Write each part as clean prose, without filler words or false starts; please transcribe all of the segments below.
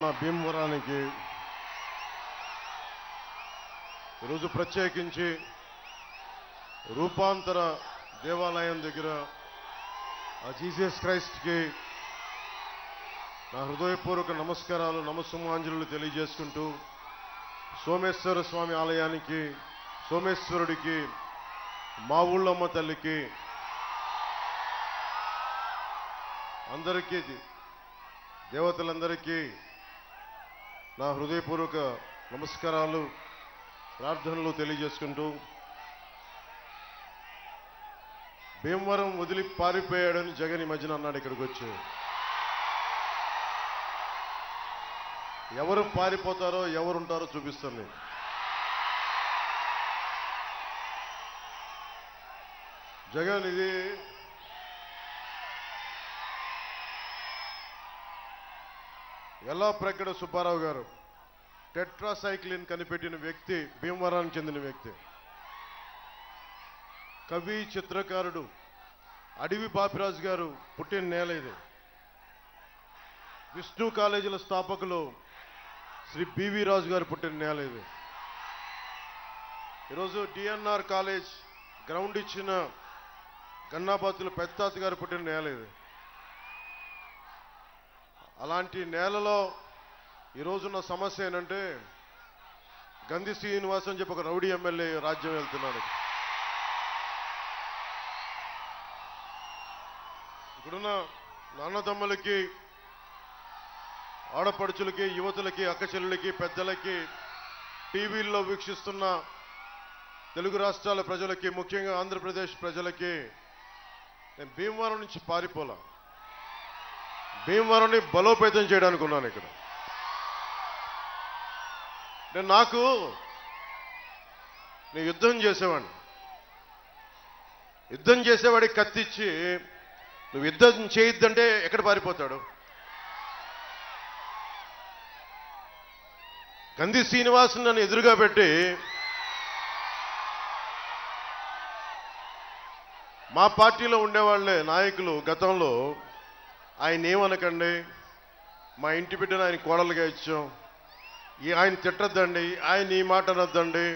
భీమవరానికి ఈరోజు ప్రత్యేకించి రూపాంతర దేవాలయం దగ్గర ఆ జీసస్ క్రైస్ట్కి నా హృదయపూర్వక నమస్కారాలు నమస్సుమాంజలు తెలియజేసుకుంటూ సోమేశ్వర స్వామి ఆలయానికి సోమేశ్వరుడికి మా ఊళ్ళమ్మ తల్లికి అందరికీ దేవతలందరికీ నా హృదయపూర్వక నమస్కారాలు ప్రార్థనలు తెలియజేసుకుంటూ భీమవరం వదిలి పారిపోయాడని జగన్ ఈ మధ్యన అన్నాడు. ఇక్కడికి వచ్చి ఎవరు పారిపోతారో ఎవరుంటారో చూపిస్తాను నేను. జగన్ ఇది ఎల్లాప్రగడ సుబ్బారావు గారు టెట్రాసైక్లిన్ కనిపెట్టిన వ్యక్తి, భీమవరానికి చెందిన వ్యక్తి, కవి చిత్రకారుడు అడవి బాపిరాజు గారు పుట్టిన నేల ఇది. విష్ణు కాలేజీల స్థాపకులు శ్రీ బివి రాజు గారు పుట్టిన నేల ఇది. ఈరోజు డిఎన్ఆర్ కాలేజ్ గ్రౌండ్ ఇచ్చిన గన్నాబాతులు పెద్దాత గారు పుట్టిన నేల ఇది. అలాంటి నేలలో ఈరోజున్న సమస్య ఏంటంటే గంధి శ్రీనివాస్ అని చెప్పి ఒక రౌడీ ఎమ్మెల్యే రాజ్యం వెళ్తున్నాడు. ఇక్కడున్న నాన్నదమ్ములకి, ఆడపడుచులకి, యువతులకి, అక్కచెల్లెలకి, పెద్దలకి, టీవీల్లో వీక్షిస్తున్న తెలుగు రాష్ట్రాల ప్రజలకి, ముఖ్యంగా ఆంధ్రప్రదేశ్ ప్రజలకి నేను భీమవరం నుంచి పారిపోలా, భీమవరాన్ని బలోపేతం చేయడానికి ఉన్నాను ఇక్కడ. నేను యుద్ధం చేసేవాడిని. యుద్ధం చేసేవాడికి కత్తిచ్చి నువ్వు యుద్ధం చేయొద్దంటే ఎక్కడ పారిపోతాడు? గంధి శ్రీనివాస్ నన్ను ఎదురుగా పెట్టి మా పార్టీలో ఉండేవాళ్లే నాయకులు గతంలో ఆయన ఏమనకండి, మా ఇంటి బిడ్డను ఆయన కోడలుగా ఇచ్చాం, ఆయన తిట్టద్దండి, ఆయన ఈ మాట అనొద్దండి,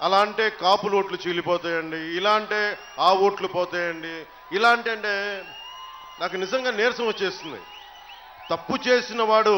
అలా అంటే కాపులు ఓట్లు చీలిపోతాయండి, ఇలా అంటే ఆ ఓట్లు పోతాయండి, ఇలా అంటే నాకు నిజంగా నీరసం వచ్చేస్తుంది. తప్పు చేసిన వాడు